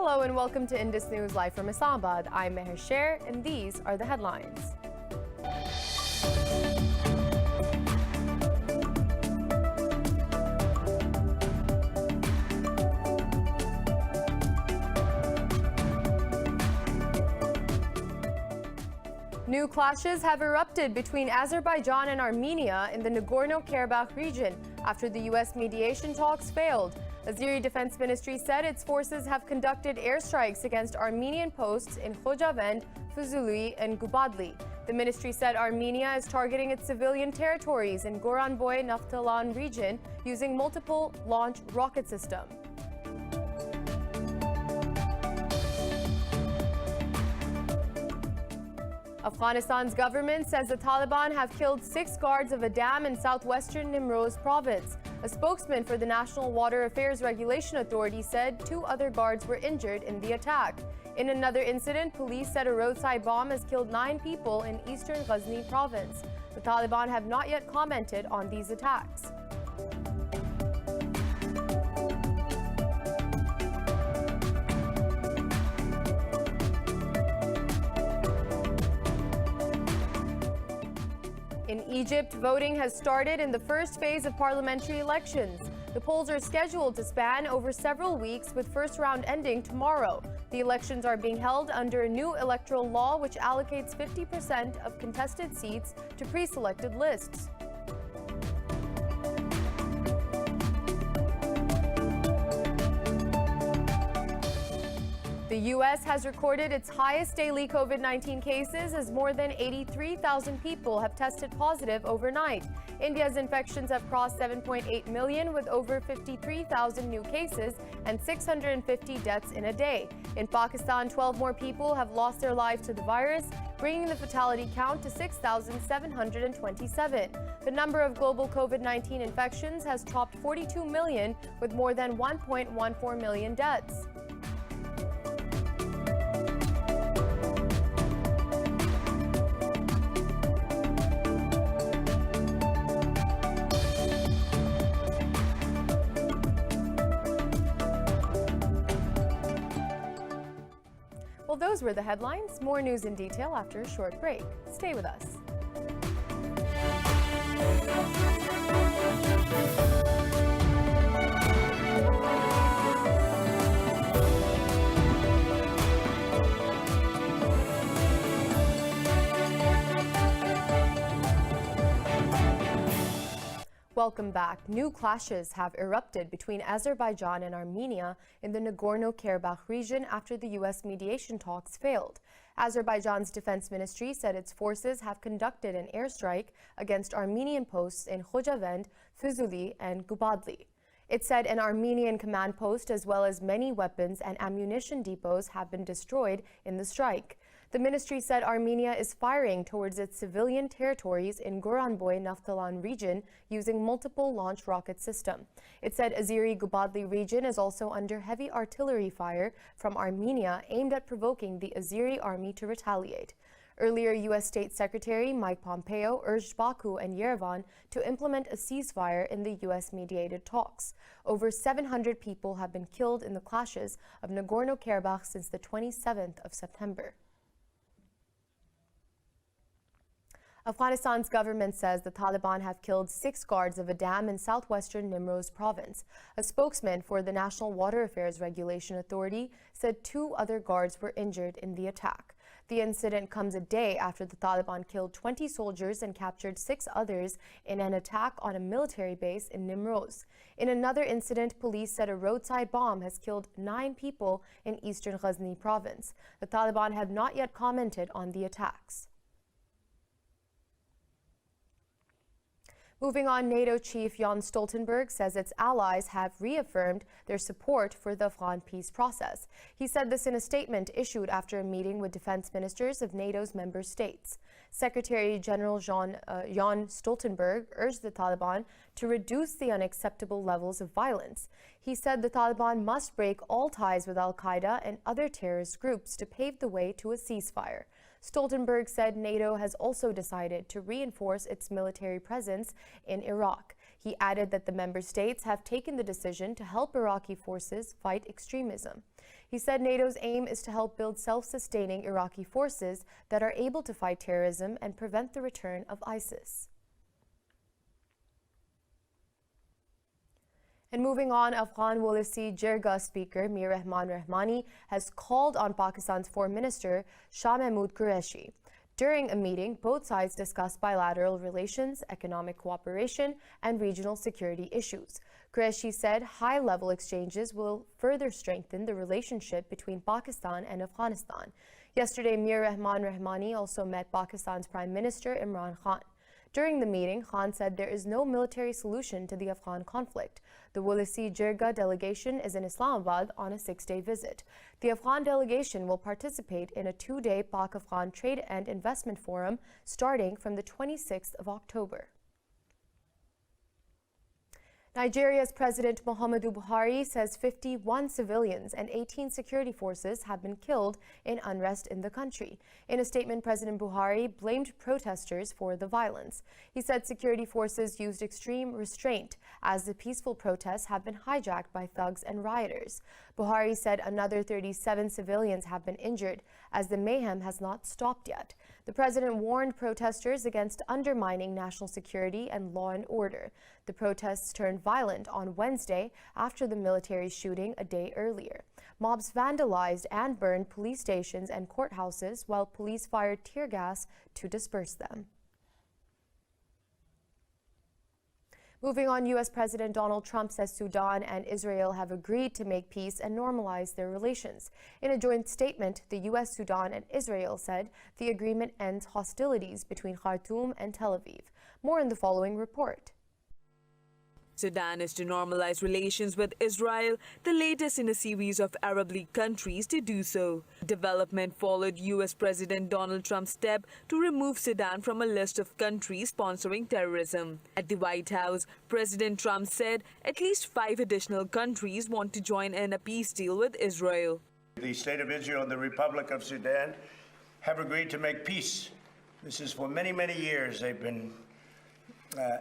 Hello and welcome to Indus News live from Islamabad. I'm Meher Sher and these are the headlines. New clashes have erupted between Azerbaijan and Armenia in the Nagorno-Karabakh region after the U.S. mediation talks failed. Azeri Defense Ministry said its forces have conducted airstrikes against Armenian posts in Khojavend, Fuzuli, and Gubadli. The ministry said Armenia is targeting its civilian territories in Goranboy-Naftalan region using multiple launch rocket systems. Afghanistan's government says the Taliban have killed 6 guards of a dam in southwestern Nimroz province. A spokesman for the National Water Affairs Regulation Authority said 2 other guards were injured in the attack. In another incident, police said a roadside bomb has killed 9 people in eastern Ghazni province. The Taliban have not yet commented on these attacks. In Egypt, voting has started in the first phase of parliamentary elections. The polls are scheduled to span over several weeks, with first round ending tomorrow. The elections are being held under a new electoral law which allocates 50% of contested seats to pre-selected lists. The U.S. has recorded its highest daily COVID-19 cases as more than 83,000 people have tested positive overnight. India's infections have crossed 7.8 million with over 53,000 new cases and 650 deaths in a day. In Pakistan, 12 more people have lost their lives to the virus, bringing the fatality count to 6,727. The number of global COVID-19 infections has topped 42 million with more than 1.14 million deaths. Well, those were the headlines. More news in detail after a short break. Stay with us. Welcome back. New clashes have erupted between Azerbaijan and Armenia in the Nagorno-Karabakh region after the U.S. mediation talks failed. Azerbaijan's defense ministry said its forces have conducted an airstrike against Armenian posts in Khojavend, Fuzuli, and Gubadli. It said an Armenian command post as well as many weapons and ammunition depots have been destroyed in the strike. The ministry said Armenia is firing towards its civilian territories in Goranboy-Naftalan region using multiple launch rocket systems. It said Azeri-Gubadli region is also under heavy artillery fire from Armenia aimed at provoking the Azeri army to retaliate. Earlier, U.S. State Secretary Mike Pompeo urged Baku and Yerevan to implement a ceasefire in the U.S.-mediated talks. Over 700 people have been killed in the clashes of Nagorno-Karabakh since the 27th of September. Afghanistan's government says the Taliban have killed 6 guards of a dam in southwestern Nimroz province. A spokesman for the National Water Affairs Regulation Authority said 2 other guards were injured in the attack. The incident comes a day after the Taliban killed 20 soldiers and captured 6 others in an attack on a military base in Nimroz. In another incident, police said a roadside bomb has killed 9 people in eastern Ghazni province. The Taliban have not yet commented on the attacks. Moving on, NATO Chief Jens Stoltenberg says its allies have reaffirmed their support for the Afghan peace process. He said this in a statement issued after a meeting with defense ministers of NATO's member states. Secretary General Jens Stoltenberg urged the Taliban to reduce the unacceptable levels of violence. He said the Taliban must break all ties with al-Qaeda and other terrorist groups to pave the way to a ceasefire. Stoltenberg said NATO has also decided to reinforce its military presence in Iraq. He added that the member states have taken the decision to help Iraqi forces fight extremism. He said NATO's aim is to help build self-sustaining Iraqi forces that are able to fight terrorism and prevent the return of ISIS. And moving on, Afghan Walisi Jirga Speaker Mir Rahman Rahmani has called on Pakistan's Foreign Minister Shah Mahmood Qureshi. During a meeting, both sides discussed bilateral relations, economic cooperation, and regional security issues. Qureshi said high-level exchanges will further strengthen the relationship between Pakistan and Afghanistan. Yesterday, Mir Rahman Rahmani also met Pakistan's Prime Minister Imran Khan. During the meeting, Khan said there is no military solution to the Afghan conflict. The Walisi Jirga delegation is in Islamabad on a 6-day visit. The Afghan delegation will participate in a 2-day Pak-Afghan Trade and Investment Forum starting from the 26th of October. Nigeria's President Muhammadu Buhari says 51 civilians and 18 security forces have been killed in unrest in the country. In a statement, President Buhari blamed protesters for the violence. He said security forces used extreme restraint as the peaceful protests have been hijacked by thugs and rioters. Buhari said another 37 civilians have been injured as the mayhem has not stopped yet. The president warned protesters against undermining national security and law and order. The protests turned violent on Wednesday after the military shooting a day earlier. Mobs vandalized and burned police stations and courthouses while police fired tear gas to disperse them. Moving on, U.S. President Donald Trump says Sudan and Israel have agreed to make peace and normalize their relations. In a joint statement, the U.S., Sudan, and Israel said the agreement ends hostilities between Khartoum and Tel Aviv. More in the following report. Sudan is to normalize relations with Israel, the latest in a series of Arab League countries to do so. Development followed U.S. President Donald Trump's step to remove Sudan from a list of countries sponsoring terrorism. At the White House, President Trump said at least 5 additional countries want to join in a peace deal with Israel. The State of Israel and the Republic of Sudan have agreed to make peace. This is for many, many years they've been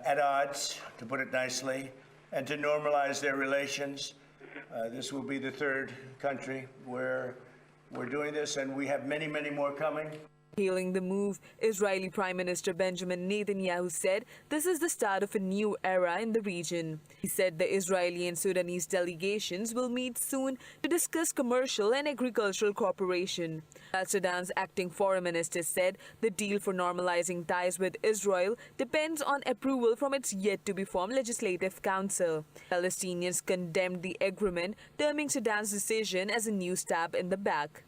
at odds, to put it nicely, and to normalize their relations. This will be the 3rd country where we're doing this, and we have many, many more coming. Hailing the move, Israeli Prime Minister Benjamin Netanyahu said this is the start of a new era in the region. He said the Israeli and Sudanese delegations will meet soon to discuss commercial and agricultural cooperation. Sudan's acting foreign minister said the deal for normalizing ties with Israel depends on approval from its yet-to-be-formed Legislative Council. Palestinians condemned the agreement, terming Sudan's decision as a new stab in the back.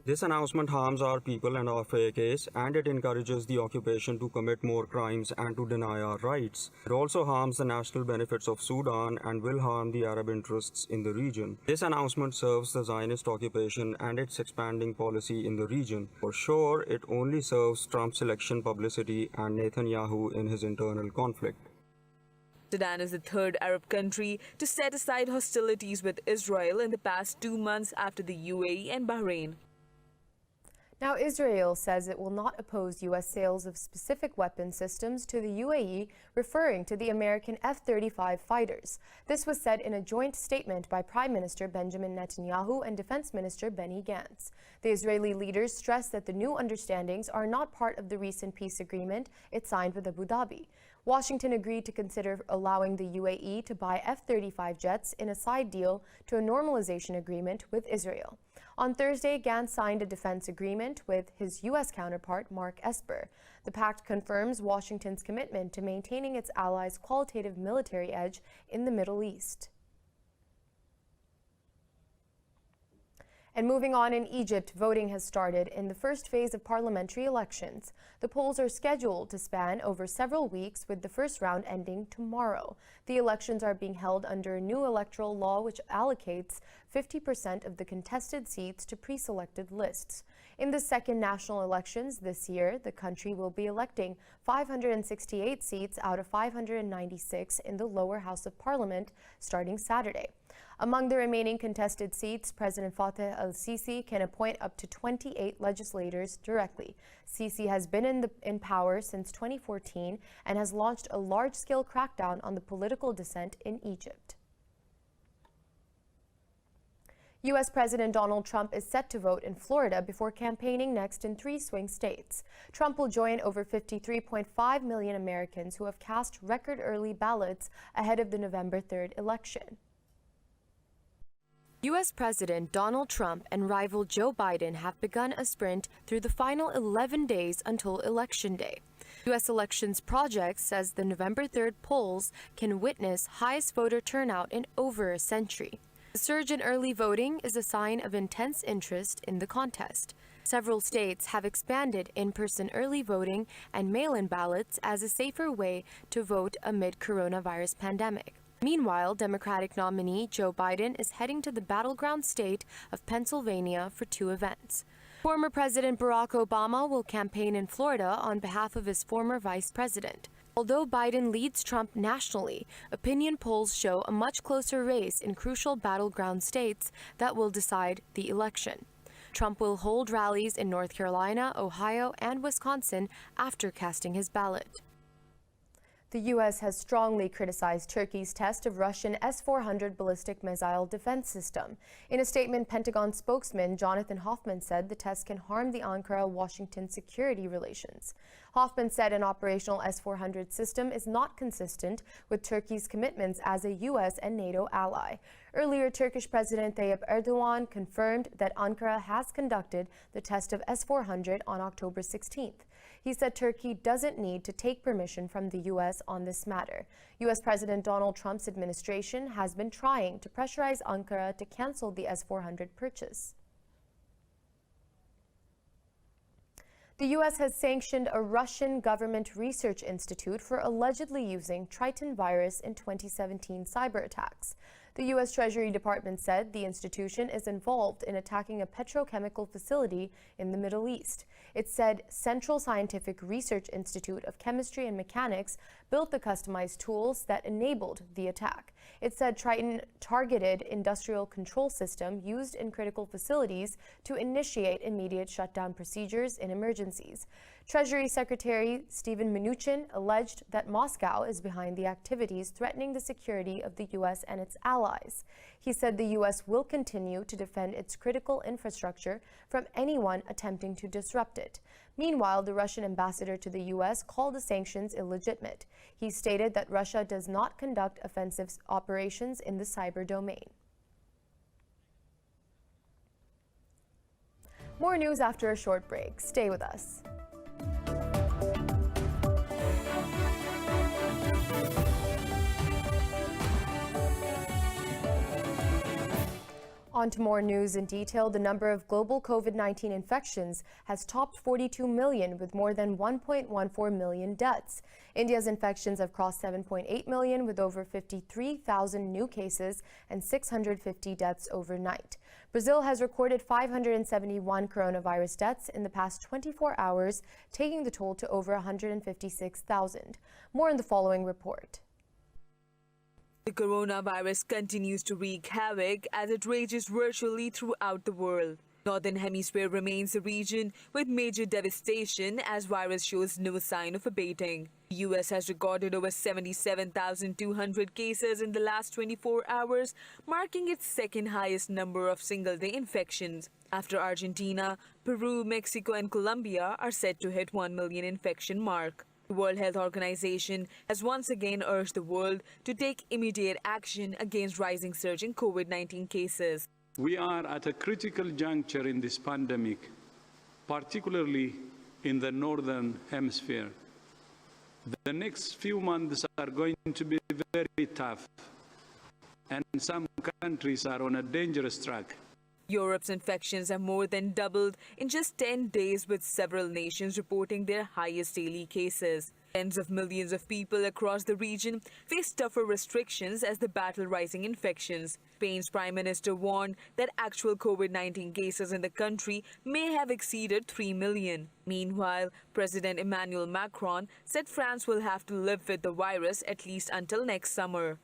This announcement harms our people and our fair case, and it encourages the occupation to commit more crimes and to deny our rights. It also harms the national benefits of Sudan and will harm the Arab interests in the region. This announcement serves the Zionist occupation and its expanding policy in the region. For sure, it only serves Trump's election publicity and Netanyahu in his internal conflict. Sudan is the 3rd Arab country to set aside hostilities with Israel in the past 2 months after the UAE and Bahrain. Now, Israel says it will not oppose U.S. sales of specific weapon systems to the UAE, referring to the American F-35 fighters. This was said in a joint statement by Prime Minister Benjamin Netanyahu and Defense Minister Benny Gantz. The Israeli leaders stressed that the new understandings are not part of the recent peace agreement it signed with Abu Dhabi. Washington agreed to consider allowing the UAE to buy F-35 jets in a side deal to a normalization agreement with Israel. On Thursday, Gantz signed a defense agreement with his U.S. counterpart, Mark Esper. The pact confirms Washington's commitment to maintaining its allies' qualitative military edge in the Middle East. And moving on, in Egypt, voting has started in the first phase of parliamentary elections. The polls are scheduled to span over several weeks, with the first round ending tomorrow. The elections are being held under a new electoral law which allocates 50% of the contested seats to pre-selected lists. In the second national elections this year, the country will be electing 568 seats out of 596 in the lower house of parliament starting Saturday. Among the remaining contested seats, President Fattah al-Sisi can appoint up to 28 legislators directly. Sisi has been in power since 2014 and has launched a large-scale crackdown on the political dissent in Egypt. U.S. President Donald Trump is set to vote in Florida before campaigning next in 3 swing states. Trump will join over 53.5 million Americans who have cast record early ballots ahead of the November 3rd election. U.S. President Donald Trump and rival Joe Biden have begun a sprint through the final 11 days until Election Day. U.S. Elections Project says the November 3rd polls can witness highest voter turnout in over a century. The surge in early voting is a sign of intense interest in the contest. Several states have expanded in-person early voting and mail-in ballots as a safer way to vote amid coronavirus pandemic. Meanwhile, Democratic nominee Joe Biden is heading to the battleground state of Pennsylvania for 2 events. Former President Barack Obama will campaign in Florida on behalf of his former vice president. Although Biden leads Trump nationally, opinion polls show a much closer race in crucial battleground states that will decide the election. Trump will hold rallies in North Carolina, Ohio, and Wisconsin after casting his ballot. The U.S. has strongly criticized Turkey's test of Russian S-400 ballistic missile defense system. In a statement, Pentagon spokesman Jonathan Hoffman said the test can harm the Ankara-Washington security relations. Hoffman said an operational S-400 system is not consistent with Turkey's commitments as a U.S. and NATO ally. Earlier, Turkish President Tayyip Erdogan confirmed that Ankara has conducted the test of S-400 on October 16th. He said Turkey doesn't need to take permission from the U.S. on this matter. U.S. President Donald Trump's administration has been trying to pressurize Ankara to cancel the S-400 purchase. The U.S. has sanctioned a Russian government research institute for allegedly using Triton virus in 2017 cyber attacks. The U.S. Treasury Department said the institution is involved in attacking a petrochemical facility in the Middle East. It said Central Scientific Research Institute of Chemistry and Mechanics built the customized tools that enabled the attack. It said Triton targeted industrial control system used in critical facilities to initiate immediate shutdown procedures in emergencies. Treasury Secretary Steven Mnuchin alleged that Moscow is behind the activities threatening the security of the U.S. and its allies. He said the U.S. will continue to defend its critical infrastructure from anyone attempting to disrupt it. Meanwhile, the Russian ambassador to the U.S. called the sanctions illegitimate. He stated that Russia does not conduct offensive operations in the cyber domain. More news after a short break. Stay with us. On to more news in detail. The number of global COVID-19 infections has topped 42 million, with more than 1.14 million deaths. India's infections have crossed 7.8 million, with over 53,000 new cases and 650 deaths overnight. Brazil has recorded 571 coronavirus deaths in the past 24 hours, taking the toll to over 156,000. More in the following report. The coronavirus continues to wreak havoc as it rages virtually throughout the world. Northern Hemisphere remains the region with major devastation as virus shows no sign of abating. The U.S. has recorded over 77,200 cases in the last 24 hours, marking its second highest number of single-day infections. After Argentina, Peru, Mexico and Colombia are set to hit 1 million infection mark. The World Health Organization has once again urged the world to take immediate action against rising surge in COVID-19 cases. We are at a critical juncture in this pandemic, particularly in the Northern Hemisphere. The next few months are going to be very tough, and some countries are on a dangerous track. Europe's infections have more than doubled in just 10 days, with several nations reporting their highest daily cases. Tens of millions of people across the region face tougher restrictions as they battle rising infections. Spain's Prime Minister warned that actual COVID-19 cases in the country may have exceeded 3 million. Meanwhile, President Emmanuel Macron said France will have to live with the virus at least until next summer.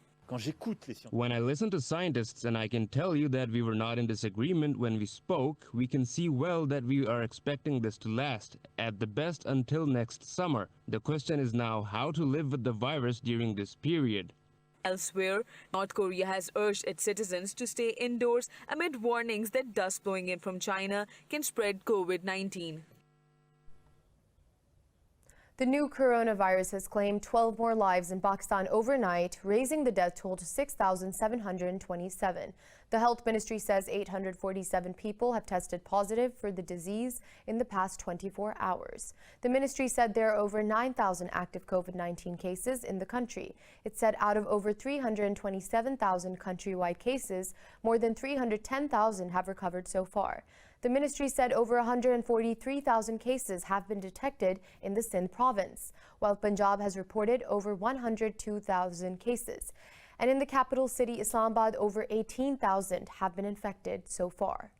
When I listen to scientists, and I can tell you that we were not in disagreement when we spoke, we can see well that we are expecting this to last, at the best until next summer. The question is now how to live with the virus during this period. Elsewhere, North Korea has urged its citizens to stay indoors amid warnings that dust blowing in from China can spread COVID-19. The new coronavirus has claimed 12 more lives in Pakistan overnight, raising the death toll to 6,727. The health ministry says 847 people have tested positive for the disease in the past 24 hours. The ministry said there are over 9,000 active COVID-19 cases in the country. It said out of over 327,000 countrywide cases, more than 310,000 have recovered so far. The ministry said over 143,000 cases have been detected in the Sindh province, while Punjab has reported over 102,000 cases. And in the capital city, Islamabad, over 18,000 have been infected so far.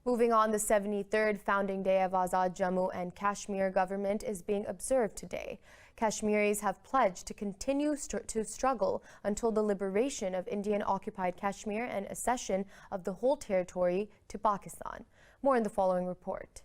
Moving on, the 73rd founding day of AZAD Jammu and Kashmir government is being observed today. Kashmiris have pledged to continue to struggle until the liberation of Indian-occupied Kashmir and accession of the whole territory to Pakistan. More in the following report.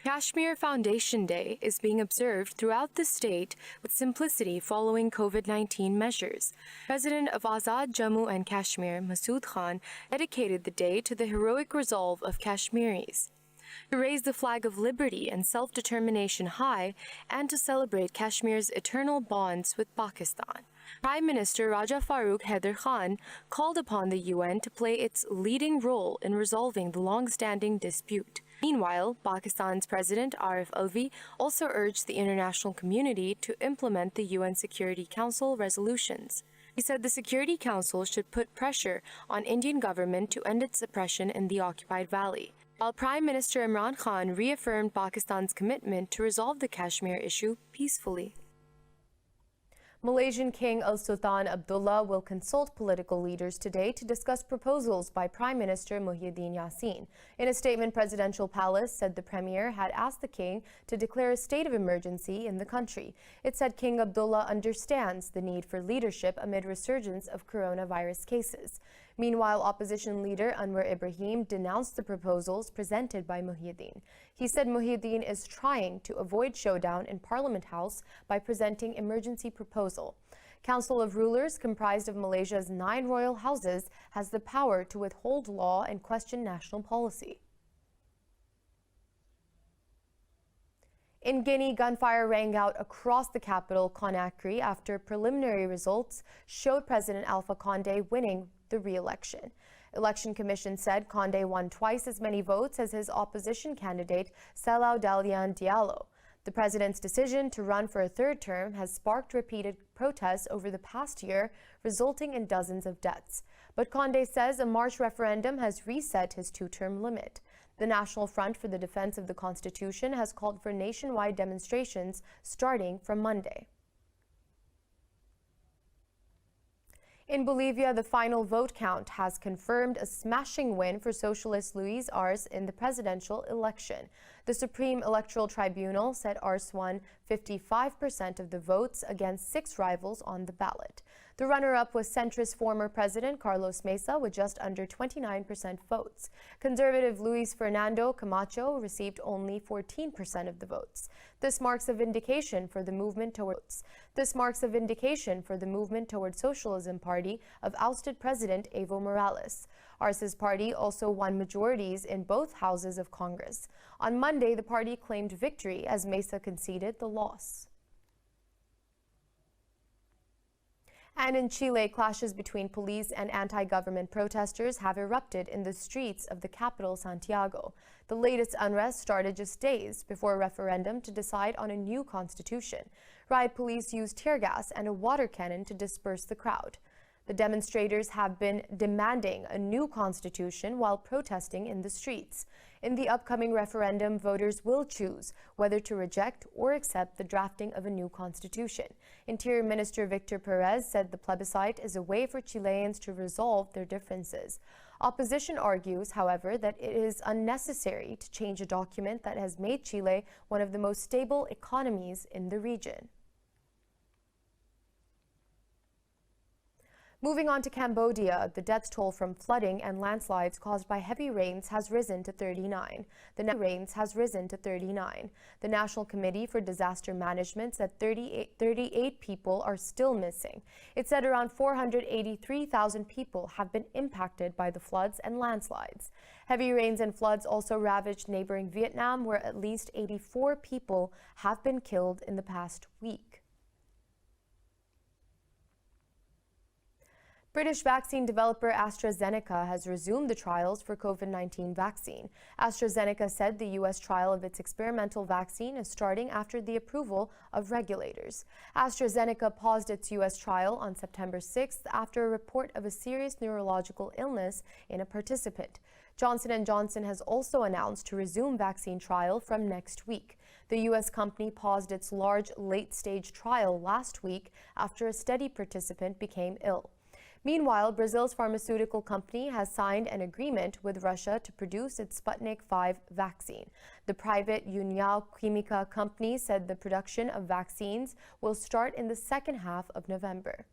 Kashmir Foundation Day is being observed throughout the state with simplicity following COVID-19 measures. President of AZAD Jammu and Kashmir, Masood Khan, dedicated the day to the heroic resolve of Kashmiris to raise the flag of liberty and self-determination high and to celebrate Kashmir's eternal bonds with Pakistan. Prime Minister Raja Farooq Haider Khan called upon the UN to play its leading role in resolving the long-standing dispute. Meanwhile, Pakistan's President Arif Alvi also urged the international community to implement the UN Security Council resolutions. He said the Security Council should put pressure on Indian government to end its oppression in the occupied valley, while Prime Minister Imran Khan reaffirmed Pakistan's commitment to resolve the Kashmir issue peacefully. Malaysian King Sultan Abdullah will consult political leaders today to discuss proposals by Prime Minister Muhyiddin Yassin. In a statement, Presidential Palace said the Premier had asked the King to declare a state of emergency in the country. It said King Abdullah understands the need for leadership amid resurgence of coronavirus cases. Meanwhile, opposition leader Anwar Ibrahim denounced the proposals presented by Muhyiddin. He said Muhyiddin is trying to avoid showdown in Parliament House by presenting emergency proposal. Council of Rulers, comprised of Malaysia's 9 royal houses, has the power to withhold law and question national policy. In Guinea, gunfire rang out across the capital, Conakry, after preliminary results showed President Alpha Condé winning the re-election. Election Commission said Condé won twice as many votes as his opposition candidate, Salau Dalian Diallo. The president's decision to run for a third term has sparked repeated protests over the past year, resulting in dozens of deaths. But Condé says a March referendum has reset his 2-term limit. The National Front for the Defense of the Constitution has called for nationwide demonstrations starting from Monday. In Bolivia, the final vote count has confirmed a smashing win for socialist Luis Arce in the presidential election. The Supreme Electoral Tribunal said Arce won 55% of the votes against 6 rivals on the ballot. The runner-up was centrist former President Carlos Mesa with just under 29% votes. Conservative Luis Fernando Camacho received only 14% of the votes. This marks a vindication for the movement towards Socialism Party of ousted President Evo Morales. Arce's party also won majorities in both houses of Congress. On Monday, the party claimed victory as Mesa conceded the loss. And in Chile, clashes between police and anti-government protesters have erupted in the streets of the capital, Santiago. The latest unrest started just days before a referendum to decide on a new constitution. Riot police used tear gas and a water cannon to disperse the crowd. The demonstrators have been demanding a new constitution while protesting in the streets. In the upcoming referendum, voters will choose whether to reject or accept the drafting of a new constitution. Interior Minister Victor Perez said the plebiscite is a way for Chileans to resolve their differences. Opposition argues, however, that it is unnecessary to change a document that has made Chile one of the most stable economies in the region. Moving on to Cambodia, the death toll from flooding and landslides caused by heavy rains has risen to 39. The National Committee for Disaster Management said 38 people are still missing. It said around 483,000 people have been impacted by the floods and landslides. Heavy rains and floods also ravaged neighboring Vietnam, where at least 84 people have been killed in the past week. British vaccine developer AstraZeneca has resumed the trials for COVID-19 vaccine. AstraZeneca said the U.S. trial of its experimental vaccine is starting after the approval of regulators. AstraZeneca paused its U.S. trial on September 6th after a report of a serious neurological illness in a participant. Johnson & Johnson has also announced to resume vaccine trial from next week. The U.S. company paused its large late-stage trial last week after a study participant became ill. Meanwhile, Brazil's pharmaceutical company has signed an agreement with Russia to produce its Sputnik V vaccine. The private União Química company said the production of vaccines will start in the second half of November.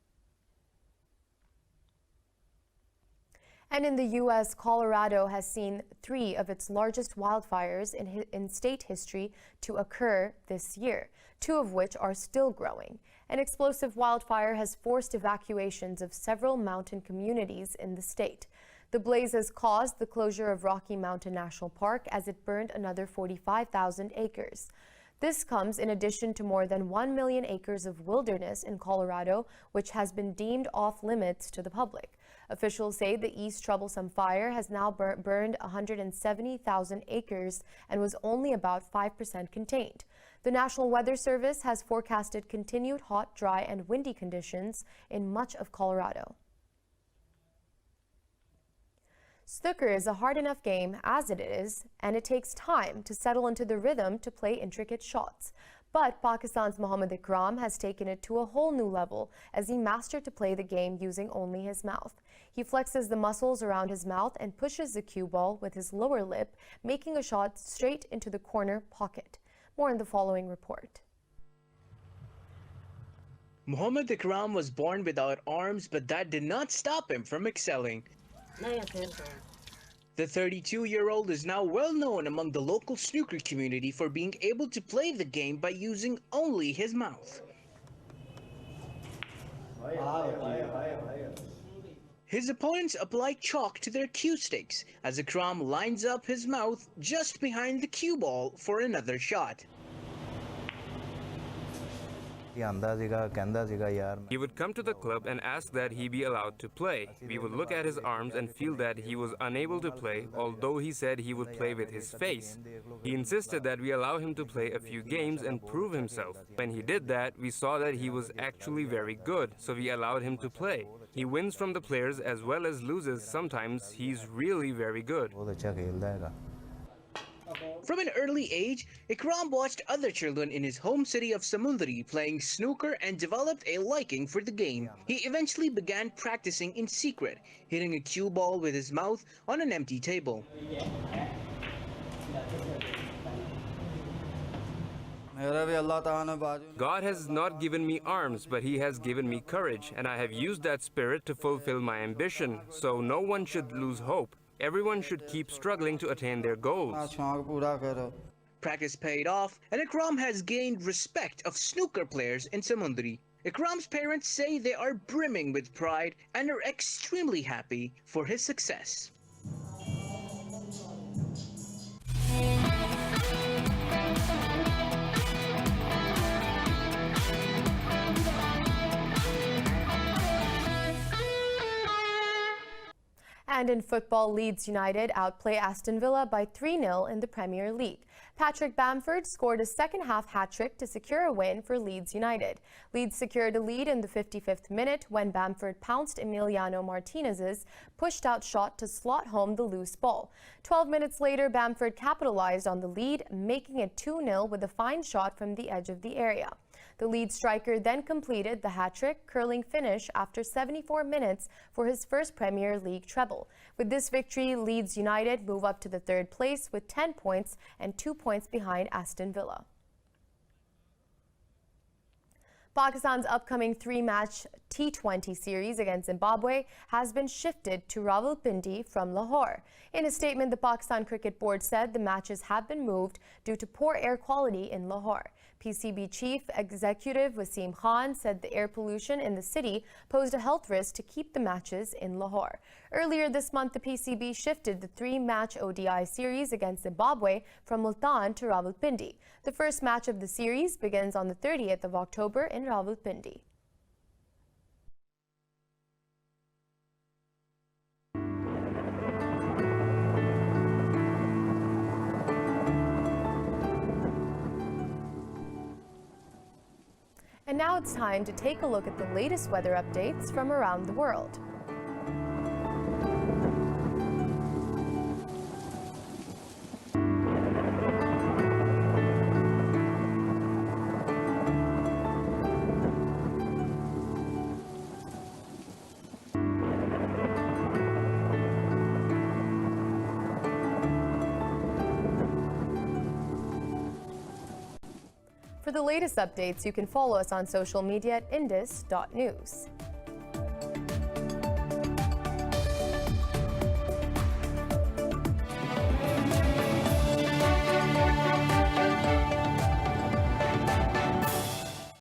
And in the U.S., Colorado has seen 3 of its largest wildfires in state history to occur this year, 2 of which are still growing. An explosive wildfire has forced evacuations of several mountain communities in the state. The blazes caused the closure of Rocky Mountain National Park as it burned another 45,000 acres. This comes in addition to more than 1 million acres of wilderness in Colorado, which has been deemed off limits to the public. Officials say the East Troublesome Fire has now burned 170,000 acres and was only about 5% contained. The National Weather Service has forecasted continued hot, dry, and windy conditions in much of Colorado. Snooker is a hard enough game as it is, and it takes time to settle into the rhythm to play intricate shots. But Pakistan's Mohammad Ikram has taken it to a whole new level as he mastered to play the game using only his mouth. He flexes the muscles around his mouth and pushes the cue ball with his lower lip, making a shot straight into the corner pocket. More in the following report. Mohammad Ikram was born without arms, but that did not stop him from excelling. The 32-year-old is now well known among the local snooker community for being able to play the game by using only his mouth. His opponents apply chalk to their cue sticks as Ikram lines up his mouth just behind the cue ball for another shot. He would come to the club and ask that he be allowed to play. We would look at his arms and feel that he was unable to play, although he said he would play with his face. He insisted that we allow him to play a few games and prove himself. When he did that, we saw that he was actually very good, so we allowed him to play. He wins from the players as well as loses sometimes. He's really very good. From an early age, Ikram watched other children in his home city of Samundri playing snooker and developed a liking for the game. He eventually began practicing in secret, hitting a cue ball with his mouth on an empty table. God has not given me arms, but He has given me courage, and I have used that spirit to fulfill my ambition, so no one should lose hope. Everyone should keep struggling to attain their goals. Practice paid off, and Ikram has gained respect of snooker players in Samundri. Ikram's parents say they are brimming with pride and are extremely happy for his success. And in football, Leeds United outplay Aston Villa by 3-0 in the Premier League. Patrick Bamford scored a second-half hat-trick to secure a win for Leeds United. Leeds secured a lead in the 55th minute when Bamford pounced Emiliano Martinez's pushed-out shot to slot home the loose ball. 12 minutes later, Bamford capitalized on the lead, making it 2-0 with a fine shot from the edge of the area. The Leeds striker then completed the hat-trick curling finish after 74 minutes for his first Premier League treble. With this victory, Leeds United move up to the third place with 10 points and 2 points behind Aston Villa. Pakistan's upcoming 3-match T20 series against Zimbabwe has been shifted to Rawalpindi from Lahore. In a statement, the Pakistan Cricket Board said the matches have been moved due to poor air quality in Lahore. PCB Chief Executive Wasim Khan said the air pollution in the city posed a health risk to keep the matches in Lahore. Earlier this month, the PCB shifted the 3-match ODI series against Zimbabwe from Multan to Rawalpindi. The first match of the series begins on the 30th of October in Rawalpindi. And now it's time to take a look at the latest weather updates from around the world. For the latest updates, you can follow us on social media at indus.news.